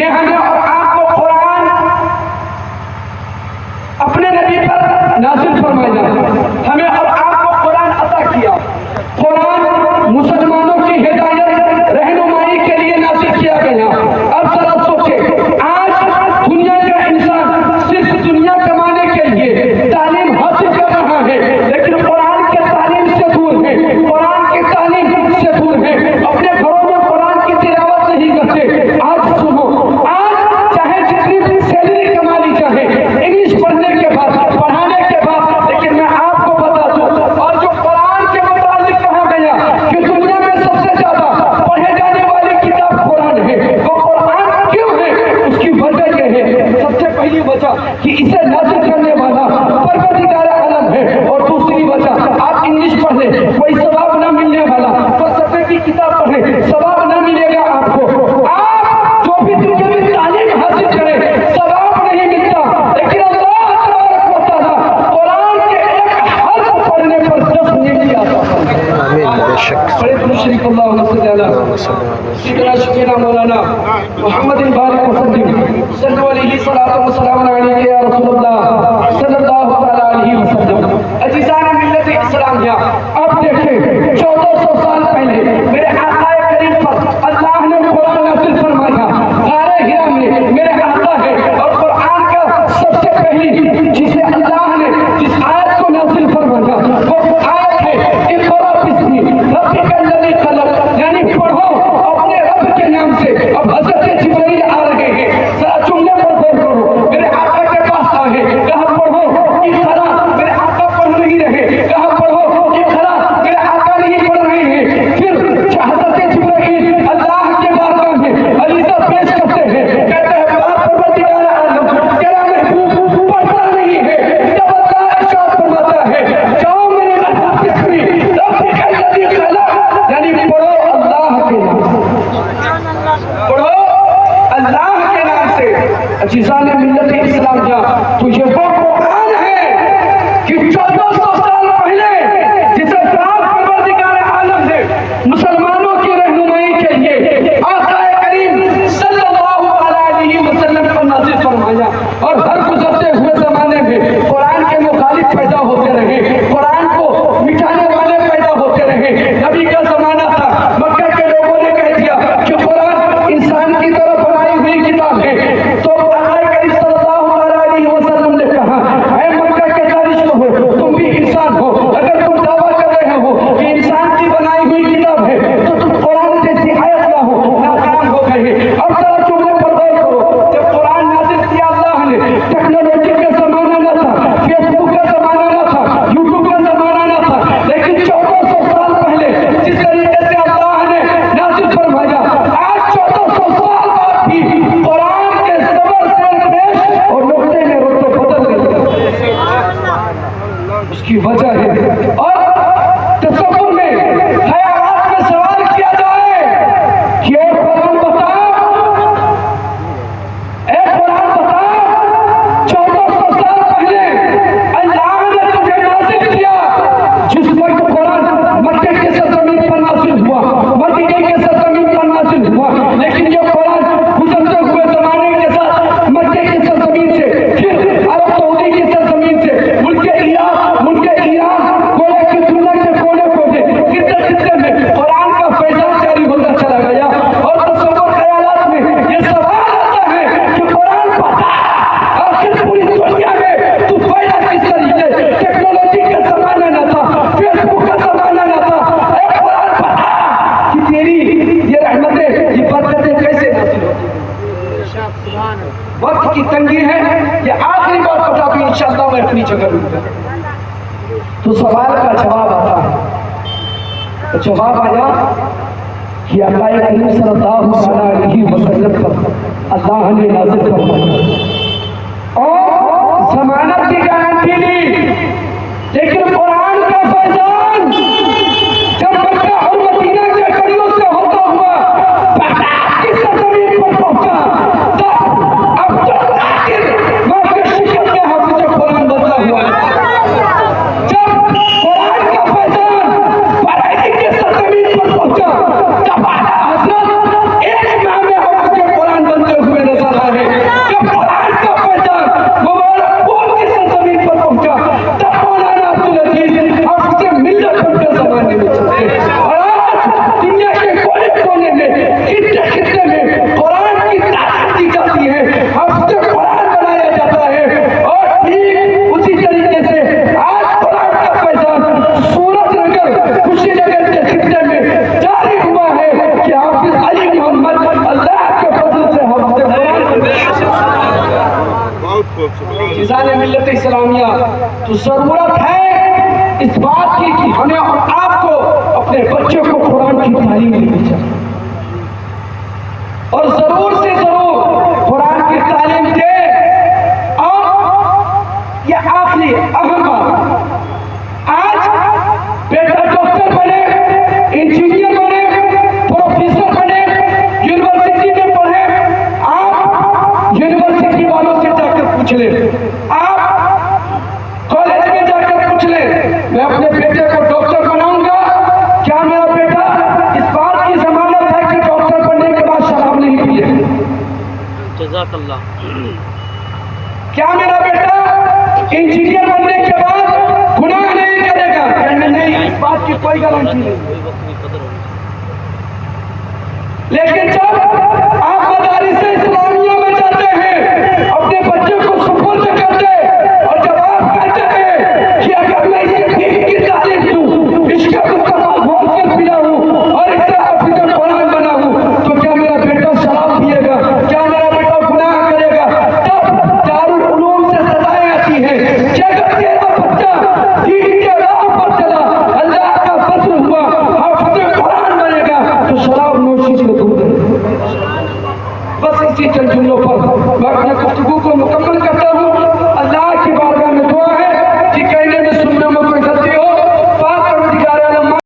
ये हमें और आपको कुरान अपने नबी पर नाज़िल फरमाया, हमें और आपको कुरान अता किया। कुरान मुसलमानों की हिदायत रहनुमाई के लिए नाज़िल किया गया। अब जरा सोचे, आज दुनिया का इंसान सिर्फ दुनिया कमाने के लिए तालीम हासिल कर रहा है, लेकिन कुरान के तालीम से दूर है, कुरान की तालीम से दूर है, अपने घरों में कुरान की तिलावत नहीं करते। आज सुनो, आज चाहे जितनी भी सैलरी कमा ली चाहे इंग्लिश पढ़ने के बाद, पढ़ाने के बाद, लेकिन मैं आपको बता दूं, और जो कुरान के मुताबिक कहा गया कि दुनिया में सबसे ज्यादा पढ़े जाने वाली किताब कुरान है, वो कुरान क्यों है? उसकी वजह यह है, सबसे पहली वजह कि इसे नाज़िल करने वाला परवरदिगार आलम है, और दूसरी वजह आप इंग्लिश पढ़ ले कोई सवाब ना मिलने वाला, फलसफे की किताब पढ़े सवाब ना मिलेगा आपको। आप जो भी दुनियावी तालीम हासिल करें सवाब नहीं मिलता, लेकिन अल्लाह तबारक व तआला कुरान के एक हर्फ पढ़ने पर 10 नेकी आता है। आमीन बेशक। बड़े मुशरिक अल्लाह सल्लल्लाहु शुक्रिया मौलाना मोहम्मद बारिक वसल्लम सल्लल्लाहु अलैहि वसल्लम या रसूलुल्लाह सल्लल्लाहु अलैहि वसल्लम। अजीज़ान मिल्लत इस्लाम, अब देखें 1400 साल पहले मेरे आका करीम पर अल्लाह ने कुरान नाज़िल फरमाया। गारे हिरा में मेरे आका है, और कुरान का सबसे पहली जिसे अल्लाह ने जिस आयत को नाज़िल फरमाया वो आयत है इक़रा बिस्मि रब्बिकल लज़ी खलक़, यानी पढ़ो अपने रब के नाम से। अब हज़रत जिब्रील आ रहे हैं, जरा जुमले पर गौर करो। मेरे आका के पास आए, कहा पढ़ो इक़रा, मेरे आका पढ़ नहीं रहे, कहा पढ़ो इक़रा, मेरे आका नहीं पढ़ रहे हैं। फिर हज़रत जिब्रील अल्लाह के बारगाह में अरीज़ा पेश करते हैं, कहते हैं परवरदिगार आलम तेरा महबूब पढ़ता नहीं है, तब अल्लाह इरशाद फरमाता है जाओ मेरे रब बिस्मि रब्बिकल लज़ी खलक़, यानी पढ़ो अल्लाह के नाम से, पढ़ो अल्लाह के नाम से। अजीज़ान मिल्लत इस्लाम, तो ये वो कुरान है कि 1400 साल पहले जिसे पाक परवरदिगार आलम ने मुसलमानों की रहनुमाई के लिए आका करीम सल्लल्लाहु अलैहि वसल्लम को नाज़िल फरमाया। और हर गुजरते हुए जमाने में कुरान के मुखालिफ पैदा होते रहे, कुरान को मिटाने वाले पैदा होते रहे। नबी का जमाना था, मक्का के लोगों ने कह दिया कि कुरान इंसान की तरह बनाई हुई किताब है, तो आका करीम सल्लल्लाहु अलैहि वसल्लम ने कहा ऐ मक्का के दानिश हो, तुम भी इंसान हो, अगर तुम दावा कर रहे हो कि इंसान की बनाई हुई किताब है तो तुम कुरान जैसी आयत ना हो, नाकाम हो गए। अब जरा जुमले पर गौर करो, जब कुरान नाज़िल किया अल्लाह ने, टेक्नोलॉजी का जमाना न था, फेसबुक का जमाना न था, यूट्यूब का जमाना न था, लेकिन 1400 साल पहले जिस तरीके से अल्लाह ने नाज़िल फरमाया, आज 1400 साल बाद भी कुरान के ज़बर से पेश और नुक्ते में रुतबे बदल गए। उसकी वजह है, और तसव्वुर में ख़यालात में सवाल किया जाए कि ए कुरान बता, ए कुरान बता, 1400 साल पहले अल्लाह ने तुझे नाज़िल किया, जिस वक्त कुरान मक्के के सरजमीन पर नाज़िल हुआ, मदीने के सरजमीन पर नाज़िल हुआ, लेकिन ये कुरान गुजरते हुए जमाने के साथ मक्के की सरजमीन से, फिर अरब सऊदी की सरजमीन से, मुल्क ईरान कोने की दुनिया के कोने कोने कितने में कुरान का फैज़ान जारी होता चला गया। और तसव्वुर ख़यालात में ये सवाल आता है कि कुरान बता, आखिर पूरी दुनिया में तू पैदा किस तरीके, टेक्नोलॉजी का जमाना न था, फेसबुक का जमाना न था, ए कुरान बता कि तेरी ये रहमतें, ये बरकतें कैसे हासिल होती हैं? वक्त की तंगी है, ये आखिरी बात बता दूं, इंशाअल्लाह मैं अपनी जगह लूंगा। तो सवाल का जवाब आता है, तो जवाब आया कि आका करीम सल्लल्लाहु अलैहि वसल्लम पर अल्लाह ने नाज़िल फरमाया और जमानत की गारंटी ली, लेकिन कुरान का फैज़ान जब मक्का और मदीना के कड़ियों से होता हुआ बगदाद की सरजमीन पर पहुंचा, तब अब्दुल कादिर मक्के शिकत के हाफिज़ कुरान बनता हुआ। जब कुरान का फैज़ान बरेली की सरजमीन पर पहुंचा, तब आला हज़रत एक इमाम हाफिज़ कुरान बनते हुए जिसाने मिल्लत इस्लामिया, तो जरूरत है इस बात की कि हमें और आपको अपने बच्चों को कुरान की तालीम देनी चाहिए और जरूर से जरूर कुरान की तालीम दे। और यह आखिरी अहम बात, आज बेटा डॉक्टर बने, इंजीनियर बने, प्रोफेसर बने, यूनिवर्सिटी में पढ़े, आप यूनिवर्सिटी वालों से जाकर पूछ ले, आप कॉलेज में जाकर पूछ ले, मैं अपने बेटे को डॉक्टर बनाऊंगा, क्या मेरा बेटा इस बात की जमानत है कि डॉक्टर बनने के बाद शराब नहीं पिए? जज़ाकल्लाह। क्या मेरा बेटा इंजीनियर बनने के बाद गुनाह नहीं करेगा? कहने नहीं, इस बात की कोई गारंटी नहीं। लेकिन जब आप मदारिस इस्लामिया में जाते हैं, अपने बच्चों को सुपुर्द करते हैं और जब आप कहते हैं कि अगर मैं इसे दीन की तालीम दूं, इसका मुस्तफा घोल कर पिलाऊं और इसे हाफिज़ कुरान बनाऊं, तो क्या मेरा बेटा शराब पिएगा? क्या मेरा बेटा गुनाह करेगा? तब दारुल उलूम से सजाएं आती हैं कि अगर तेरा बच्चा दीन के राह पर चला, अल्लाह का फजल हुआ, हाफिज़ कुरान बनेगा, तो शराब नोशी से दूर। बस इसी चंद जुमलों पर मैं